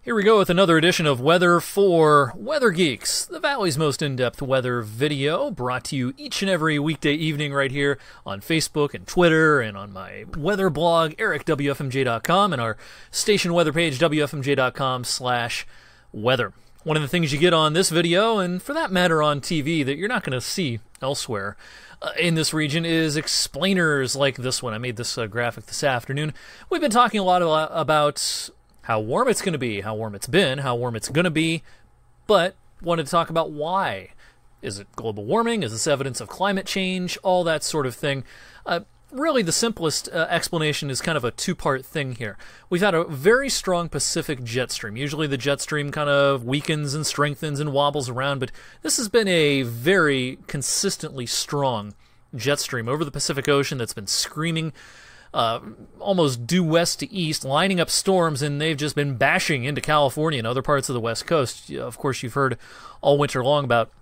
Here we go with another edition of Weather for Weather Geeks, the Valley's most in-depth weather video, brought to you each and every weekday evening right here on Facebook and Twitter and on my weather blog, ericwfmj.com, and our station weather page, wfmj.com/weather. One of the things you get on this video, and for that matter on TV, that you're not going to see elsewhere in this region is explainers like this one. I made this graphic this afternoon. We've been talking a lot about how warm it's going to be, how warm it's been, how warm it's going to be, but wanted to talk about why. Is it global warming? Is this evidence of climate change? All that sort of thing. Really, the simplest explanation is kind of a two-part thing here. We've had a very strong Pacific jet stream. Usually the jet stream kind of weakens and strengthens and wobbles around, but this has been a very consistently strong jet stream over the Pacific Ocean that's been screaming almost due west to east, lining up storms, and they've just been bashing into California and other parts of the West Coast. Of course, you've heard all winter long about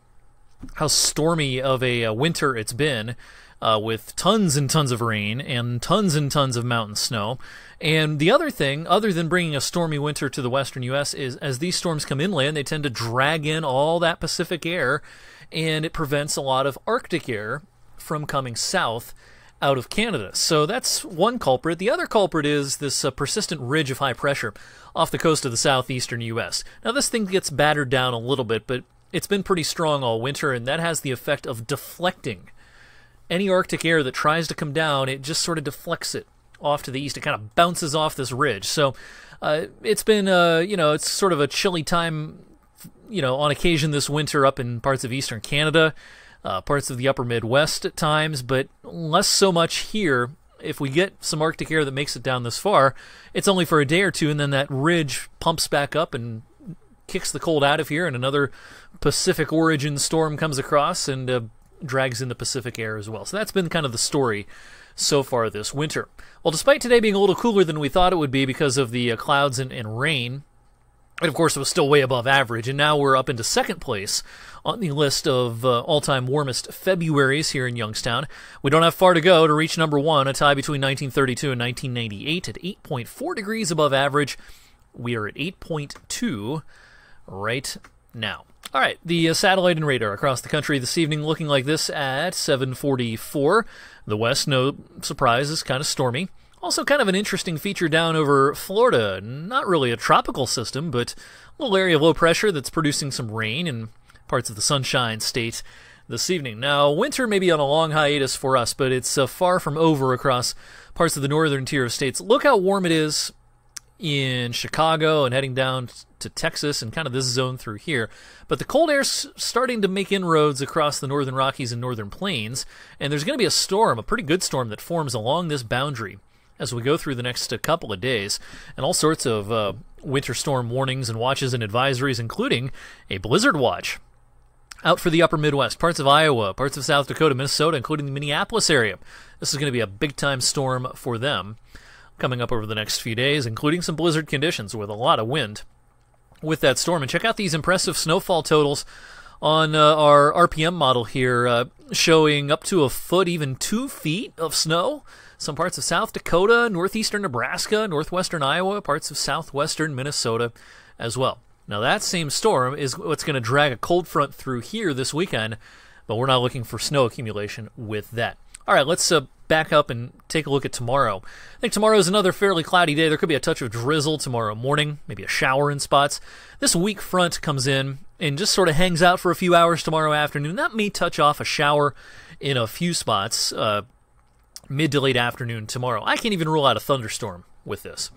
how stormy of a winter it's been, with tons and tons of rain and tons of mountain snow. And the other thing, other than bringing a stormy winter to the western U.S., is as these storms come inland, they tend to drag in all that Pacific air, and it prevents a lot of Arctic air from coming south out of Canada. So that's one culprit. The other culprit is this persistent ridge of high pressure off the coast of the southeastern U.S. Now, this thing gets battered down a little bit, but it's been pretty strong all winter, and that has the effect of deflecting any Arctic air that tries to come down. It just sort of deflects it off to the east. It kind of bounces off this ridge. So it's been, it's sort of a chilly time, on occasion this winter up in parts of eastern Canada, parts of the upper Midwest at times, but less so much here. If we get some Arctic air that makes it down this far, it's only for a day or two, and then that ridge pumps back up and kicks the cold out of here, and another Pacific origin storm comes across and drags in the Pacific air as well. So that's been kind of the story so far this winter. Well, despite today being a little cooler than we thought it would be because of the clouds and rain, and of course it was still way above average, and now we're up into second place on the list of all-time warmest Februaries here in Youngstown. We don't have far to go to reach number one, a tie between 1932 and 1998 at 8.4 degrees above average. We are at 8.2 right now. All right, the satellite and radar across the country this evening looking like this at 7:44. The west, no surprise, is kind of stormy. Also kind of an interesting feature down over Florida. Not really a tropical system, but a little area of low pressure that's producing some rain in parts of the Sunshine State this evening. Now, winter may be on a long hiatus for us, but it's far from over across parts of the northern tier of states. Look how warm it is in Chicago and heading down to Texas and kind of this zone through here. But the cold air's starting to make inroads across the northern Rockies and northern plains, and there's going to be a storm, a pretty good storm, that forms along this boundary as we go through the next couple of days, and all sorts of winter storm warnings and watches and advisories, including a blizzard watch out for the upper Midwest, parts of Iowa, parts of South Dakota, Minnesota, including the Minneapolis area. This is going to be a big-time storm for them coming up over the next few days, including some blizzard conditions with a lot of wind with that storm. And check out these impressive snowfall totals on our RPM model here, showing up to a foot, even 2 feet of snow. Some parts of South Dakota, northeastern Nebraska, northwestern Iowa, parts of southwestern Minnesota as well. Now that same storm is what's going to drag a cold front through here this weekend, but we're not looking for snow accumulation with that. All right, let's back up and take a look at tomorrow. I think tomorrow is another fairly cloudy day. There could be a touch of drizzle tomorrow morning, maybe a shower in spots. This weak front comes in and just sort of hangs out for a few hours tomorrow afternoon. That may touch off a shower in a few spots mid to late afternoon tomorrow. I can't even rule out a thunderstorm with this.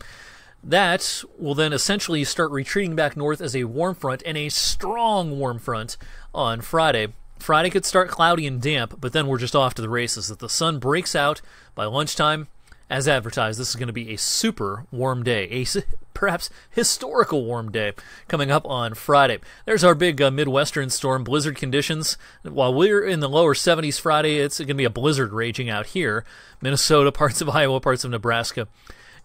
That will then essentially start retreating back north as a warm front, and a strong warm front on Friday. Friday could start cloudy and damp, but then we're just off to the races. If the sun breaks out by lunchtime, as advertised, this is going to be a super warm day, a perhaps historical warm day coming up on Friday. There's our big Midwestern storm, blizzard conditions. While we're in the lower 70s Friday, it's going to be a blizzard raging out here. Minnesota, parts of Iowa, parts of Nebraska,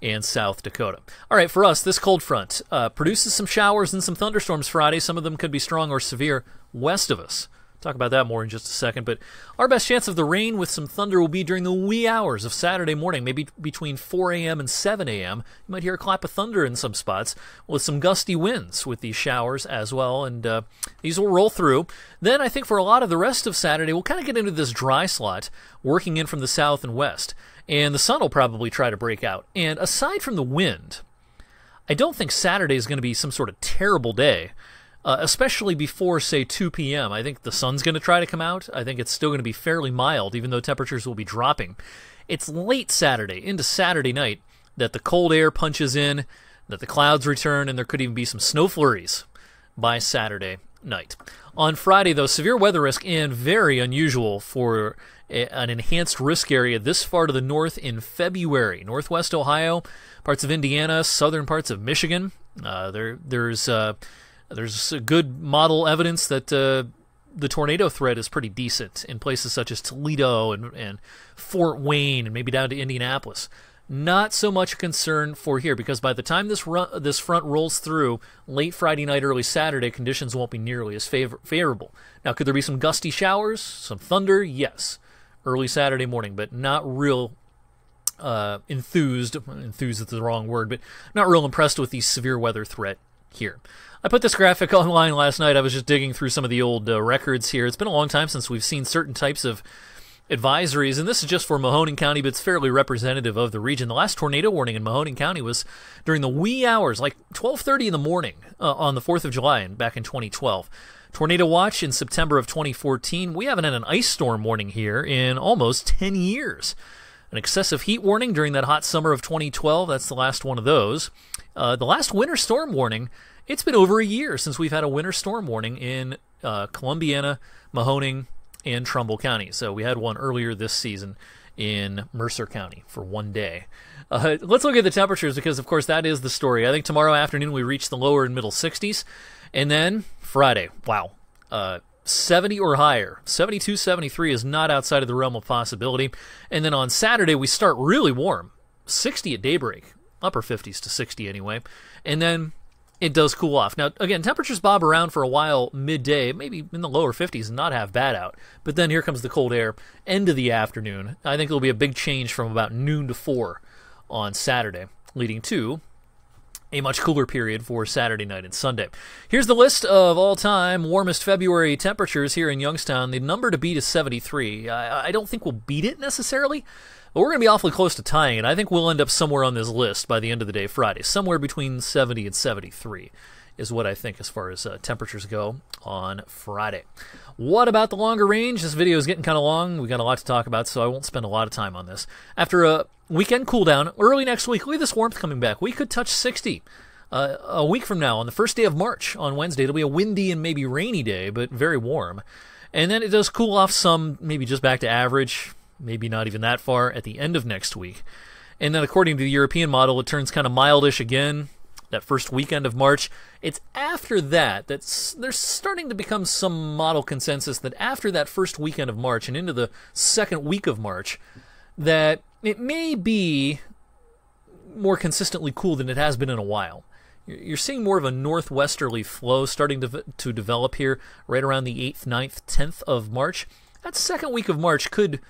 and South Dakota. All right, for us, this cold front produces some showers and some thunderstorms Friday. Some of them could be strong or severe west of us. Talk about that more in just a second. But our best chance of the rain with some thunder will be during the wee hours of Saturday morning, maybe between 4 a.m. and 7 a.m. You might hear a clap of thunder in some spots with some gusty winds with these showers as well. And these will roll through. Then I think for a lot of the rest of Saturday, we'll kind of get into this dry slot working in from the south and west. And the sun will probably try to break out. And aside from the wind, I don't think Saturday is going to be some sort of terrible day. Especially before, say, 2 p.m. I think the sun's going to try to come out. I think it's still going to be fairly mild, even though temperatures will be dropping. It's late Saturday into Saturday night that the cold air punches in, that the clouds return, and there could even be some snow flurries by Saturday night. On Friday, though, severe weather risk and very unusual for an enhanced risk area this far to the north in February. Northwest Ohio, parts of Indiana, southern parts of Michigan. There's good model evidence that the tornado threat is pretty decent in places such as Toledo and Fort Wayne and maybe down to Indianapolis. Not so much a concern for here because by the time this front rolls through late Friday night, early Saturday, conditions won't be nearly as favorable. Now, could there be some gusty showers, some thunder? Yes, early Saturday morning, but not real enthused is the wrong word, but not real impressed with the severe weather threat here. I put this graphic online last night. I was just digging through some of the old records here. It's been a long time since we've seen certain types of advisories, and this is just for Mahoning County, but it's fairly representative of the region. The last tornado warning in Mahoning County was during the wee hours, like 12:30 in the morning on the 4th of July and back in 2012. Tornado watch in September of 2014. We haven't had an ice storm warning here in almost 10 years. An excessive heat warning during that hot summer of 2012. That's the last one of those. The last winter storm warning, it's been over a year since we've had a winter storm warning in Columbiana, Mahoning, and Trumbull County. So we had one earlier this season in Mercer County for one day. Let's look at the temperatures because, of course, that is the story. I think tomorrow afternoon we reach the lower and middle 60s. And then Friday, wow, 70 or higher. 72, 73 is not outside of the realm of possibility. And then on Saturday we start really warm, 60 at daybreak, upper 50s to 60 anyway. And then it does cool off. Now, again, temperatures bob around for a while midday, maybe in the lower 50s and not half bad out. But then here comes the cold air, end of the afternoon. I think there'll be a big change from about noon to 4 on Saturday, leading to a much cooler period for Saturday night and Sunday. Here's the list of all-time warmest February temperatures here in Youngstown. The number to beat is 73. I don't think we'll beat it necessarily, but we're going to be awfully close to tying it. I think we'll end up somewhere on this list by the end of the day Friday. Somewhere between 70 and 73 is what I think as far as temperatures go on Friday. What about the longer range? This video is getting kind of long. We got a lot to talk about, so I won't spend a lot of time on this. After a weekend cool down, early next week, look at this warmth coming back. We could touch 60 a week from now on the first day of March on Wednesday. It'll be a windy and maybe rainy day, but very warm. And then it does cool off some, maybe just back to average, maybe not even that far at the end of next week. And then according to the European model, it turns kind of mildish again that first weekend of March. It's after that there's starting to become some model consensus that after that first weekend of March and into the second week of March, that it may be more consistently cool than it has been in a while. You're seeing more of a northwesterly flow starting to develop here right around the 8th, 9th, 10th of March. That second week of March could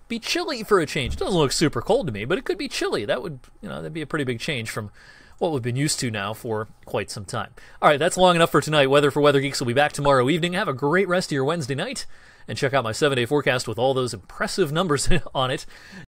be chilly for a change. It doesn't look super cold to me, but it could be chilly. That'd be a pretty big change from what we've been used to now for quite some time. All right, that's long enough for tonight. Weather for Weather Geeks will be back tomorrow evening. Have a great rest of your Wednesday night, and check out my 7-day forecast with all those impressive numbers on it